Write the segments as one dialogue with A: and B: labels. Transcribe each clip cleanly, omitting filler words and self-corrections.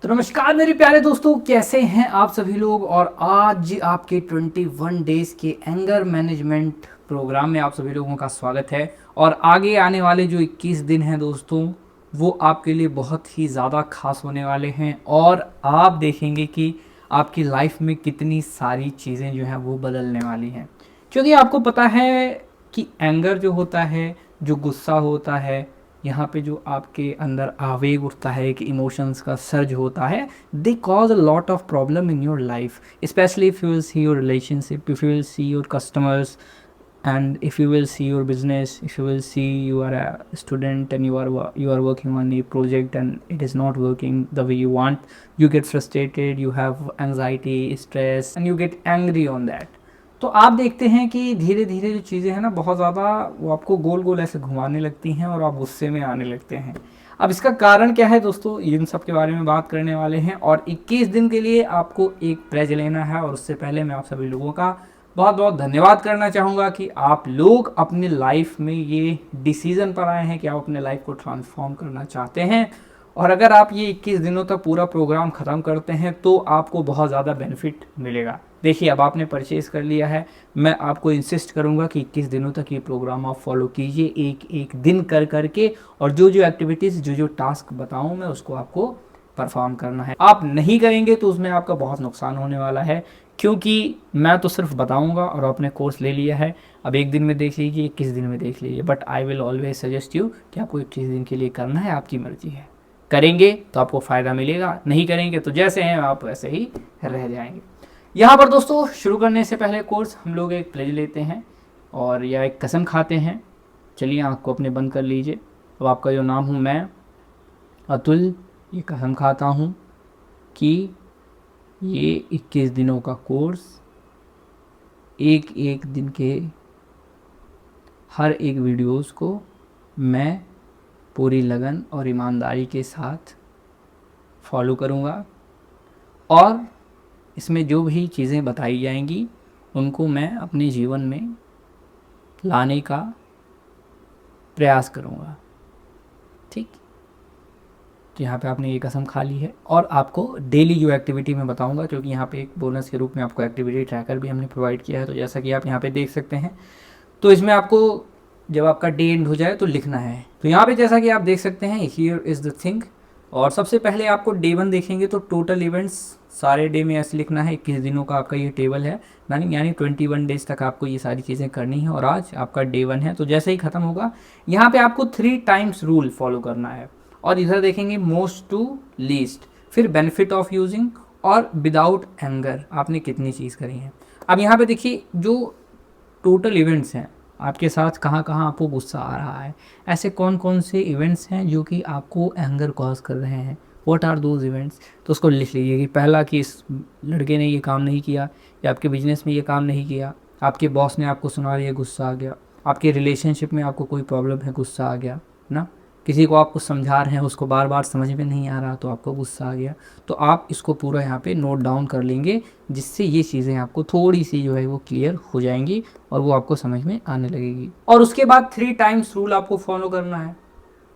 A: तो नमस्कार मेरे प्यारे दोस्तों, कैसे हैं आप सभी लोग। और आज आपके 21 डेज के एंगर मैनेजमेंट प्रोग्राम में आप सभी लोगों का स्वागत है। और आगे आने वाले जो 21 दिन हैं दोस्तों, वो आपके लिए बहुत ही ज़्यादा खास होने वाले हैं। और आप देखेंगे कि आपकी लाइफ में कितनी सारी चीज़ें जो हैं वो बदलने वाली हैं। क्योंकि आपको पता है कि एंगर जो होता है, जो गुस्सा होता है, यहाँ पे जो आपके अंदर आवेग उठता है, एक इमोशंस का सर्ज होता है, they cause a lot of problem in your life, specially if you will see your relationship, if you will see your customers, and if you will see your business, if you will see you are a student and you are working on a project and it is not working the way you want, you get frustrated, you have anxiety, stress and you get angry on that. तो आप देखते हैं कि धीरे धीरे जो चीज़ें हैं ना, बहुत ज़्यादा वो आपको गोल गोल ऐसे घुमाने लगती हैं और आप गुस्से में आने लगते हैं। अब इसका कारण क्या है दोस्तों, इन सब के बारे में बात करने वाले हैं। और 21 दिन के लिए आपको एक प्लेज लेना है। और उससे पहले मैं आप सभी लोगों का बहुत बहुत धन्यवाद करना चाहूँगा कि आप लोग अपनी लाइफ में ये डिसीज़न पर आए हैं कि आप अपने लाइफ को ट्रांसफॉर्म करना चाहते हैं। और अगर आप ये 21 दिनों तक पूरा प्रोग्राम ख़त्म करते हैं तो आपको बहुत ज़्यादा बेनिफिट मिलेगा। देखिए, अब आपने परचेज़ कर लिया है, मैं आपको इंसिस्ट करूंगा कि 21 दिनों तक ये प्रोग्राम आप फॉलो कीजिए, एक एक दिन कर करके। और जो जो एक्टिविटीज़, जो जो टास्क बताऊं मैं, उसको आपको परफॉर्म करना है। आप नहीं करेंगे तो उसमें आपका बहुत नुकसान होने वाला है, क्योंकि मैं तो सिर्फ बताऊंगा और आपने कोर्स ले लिया है। अब एक दिन में देख लीजिए, 21 दिन में देख लीजिए, but I will always suggest you कि आपको 21 दिन के लिए करना है, आपकी मर्जी है। करेंगे तो आपको फ़ायदा मिलेगा, नहीं करेंगे तो जैसे हैं आप वैसे ही रह जाएंगे। यहाँ पर दोस्तों, शुरू करने से पहले कोर्स हम लोग एक प्लेज लेते हैं और या एक कसम खाते हैं। चलिए, आँख को अपने बंद कर लीजिए। अब आपका जो नाम हूँ मैं, अतुल, ये कसम खाता हूँ कि ये 21 दिनों का कोर्स, एक एक दिन के हर एक वीडियोस को मैं पूरी लगन और ईमानदारी के साथ फॉलो करूँगा। और इसमें जो भी चीज़ें बताई जाएंगी उनको मैं अपने जीवन में लाने का प्रयास करूँगा। ठीक, तो यहाँ पे आपने ये कसम खा ली है। और आपको डेली जो एक्टिविटी मैं बताऊँगा, क्योंकि यहाँ पे एक बोनस के रूप में आपको एक्टिविटी ट्रैकर भी हमने प्रोवाइड किया है। तो जैसा कि आप यहाँ पे देख सकते हैं, तो इसमें आपको जब आपका डे एंड हो जाए तो लिखना है। तो यहाँ पे जैसा कि आप देख सकते हैं, हियर इज़ द थिंग। और सबसे पहले आपको डे 1 देखेंगे तो टोटल इवेंट्स सारे डे में ऐसे लिखना है। 21 दिनों का आपका ये टेबल है, यानी 21 डेज तक आपको ये सारी चीज़ें करनी है। और आज आपका डे 1 है, तो जैसे ही ख़त्म होगा यहाँ पे आपको 3 टाइम्स रूल फॉलो करना है। और इधर देखेंगे मोस्ट टू लीस्ट, फिर बेनिफिट ऑफ यूजिंग और विदाउट एंगर आपने कितनी चीज़ करी है। अब यहाँ पे देखिए, जो टोटल इवेंट्स हैं आपके साथ, कहाँ कहाँ आपको गुस्सा आ रहा है, ऐसे कौन कौन से इवेंट्स हैं जो कि आपको एंगर कॉज कर रहे हैं, व्हाट आर दोज इवेंट्स। तो उसको लिख लीजिए कि पहला कि इस लड़के ने ये काम नहीं किया, या आपके बिजनेस में ये काम नहीं किया, आपके बॉस ने आपको सुना दिया, गुस्सा आ गया, आपके रिलेशनशिप में आपको कोई प्रॉब्लम है, गुस्सा आ गया ना, किसी को आप कुछ समझा रहे हैं, उसको बार बार समझ में नहीं आ रहा तो आपको गुस्सा आ गया। तो आप इसको पूरा यहाँ पे नोट डाउन कर लेंगे, जिससे ये चीज़ें आपको थोड़ी सी जो है वो क्लियर हो जाएंगी और वो आपको समझ में आने लगेगी। और उसके बाद 3 टाइम्स रूल आपको फॉलो करना है।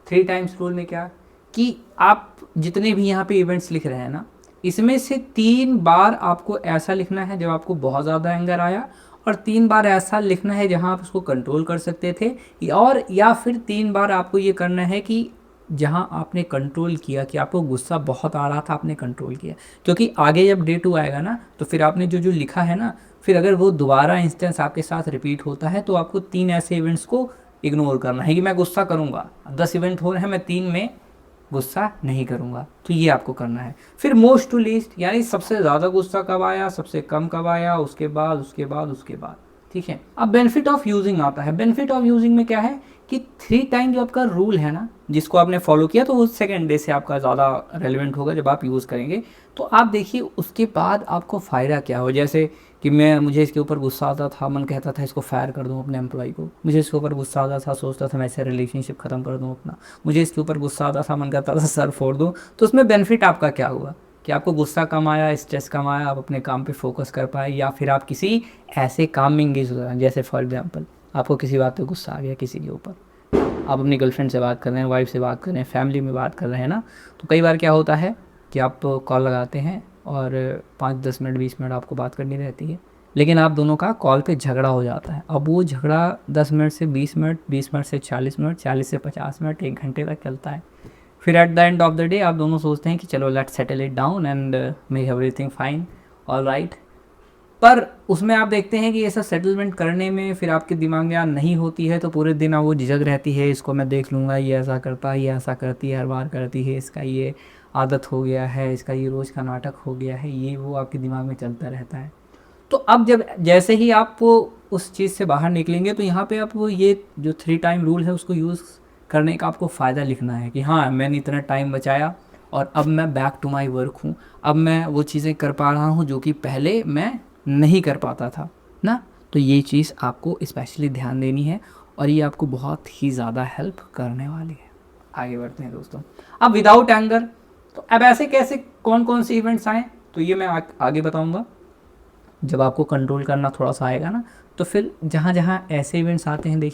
A: 3 टाइम्स रूल में क्या, कि आप जितने भी यहाँ पे इवेंट्स लिख रहे हैं ना, इसमें से 3 बार आपको ऐसा लिखना है जब आपको बहुत ज़्यादा एंगर आया, और 3 बार ऐसा लिखना है जहाँ आप उसको कंट्रोल कर सकते थे। और या फिर 3 बार आपको ये करना है कि जहाँ आपने कंट्रोल किया, कि आपको गुस्सा बहुत आ रहा था, आपने कंट्रोल किया। क्योंकि आगे जब डे 2 आएगा ना, तो फिर आपने जो जो लिखा है ना, फिर अगर वो दोबारा इंस्टेंस आपके साथ रिपीट होता है तो आपको 3 ऐसे इवेंट्स को इग्नोर करना है। कि मैं गुस्सा करूँगा, 10 इवेंट हो रहे हैं, मैं 3 में गुस्सा नहीं करूँगा, तो ये आपको करना है। फिर मोस्ट टू लीस्ट, यानी सबसे ज़्यादा गुस्सा कब आया, सबसे कम कब आया, उसके बाद उसके बाद उसके बाद। ठीक है, अब बेनिफिट ऑफ यूजिंग आता है। बेनिफिट ऑफ यूजिंग में क्या है कि 3 टाइम जो आपका रूल है ना, जिसको आपने फॉलो किया, तो वो सेकेंड डे से आपका ज़्यादा रेलिवेंट होगा जब आप यूज़ करेंगे। तो आप देखिए उसके बाद आपको फ़ायदा क्या हो। जैसे कि मुझे इसके ऊपर गुस्सा आता था, मन कहता था इसको फायर कर दूं अपने एम्प्लॉय को, मुझे इसके ऊपर गुस्सा आता था, सोचता था मैं ऐसे रिलेशनशिप ख़त्म कर दूं अपना, मुझे इसके ऊपर गुस्सा आता था, मन करता था सर फोड़ दूं। तो उसमें बेनिफिट आपका क्या हुआ कि आपको गुस्सा कम आया, स्ट्रेस कम आया, आप अपने काम पे फोकस कर पाए, या फिर आप किसी ऐसे काम में इंगेज हो रहे हैं। जैसे फॉर एग्जांपल, आपको किसी बात पे गुस्सा आ गया किसी के ऊपर, आप अपनी गर्लफ्रेंड से बात कर रहे हैं, वाइफ से बात कर रहे हैं, फैमिली में बात कर रहे हैं ना, तो कई बार क्या होता है कि आप कॉल लगाते हैं और 5-10 मिनट 20 मिनट आपको बात करनी रहती है, लेकिन आप दोनों का कॉल पे झगड़ा हो जाता है। अब वो झगड़ा 10 मिनट से 20 मिनट, 20 मिनट से 40 मिनट, 40 से 50 मिनट, 1 घंटे तक चलता है। फिर at the end of the day आप दोनों सोचते हैं कि चलो let's settle it down and make everything fine, all right. पर उसमें आप देखते हैं कि ये सब सेटलमेंट करने में फिर आपके दिमाग में यार नहीं होती है, तो पूरे दिन आप वो झिझक रहती है, इसको मैं देख लूँगा, ये ऐसा करता है, ये ऐसा करती है, हर बार करती है, इसका ये आदत हो गया है, इसका ये रोज़ का नाटक हो गया है, ये वो आपके दिमाग में चलता रहता है। तो अब जब जैसे ही आप वो उस चीज़ से बाहर निकलेंगे, तो यहाँ पे आप वो ये जो 3 टाइम रूल है उसको यूज़ करने का आपको फ़ायदा लिखना है कि हाँ मैंने इतना टाइम बचाया और अब मैं बैक टू माई वर्क हूँ, अब मैं वो चीज़ें कर पा रहा हूँ जो कि पहले मैं नहीं कर पाता था ना। तो ये चीज़ आपको स्पेशली ध्यान देनी है और ये आपको बहुत ही ज़्यादा हेल्प करने वाली है। आगे बढ़ते हैं दोस्तों। अब विदाउट एंगर, तो अब ऐसे कैसे कौन कौन से इवेंट्स आए, तो ये मैं आगे बताऊंगा। जब आपको कंट्रोल करना थोड़ा सा आएगा ना, तो फिर जहाँ जहाँ ऐसे इवेंट्स आते हैं देखिए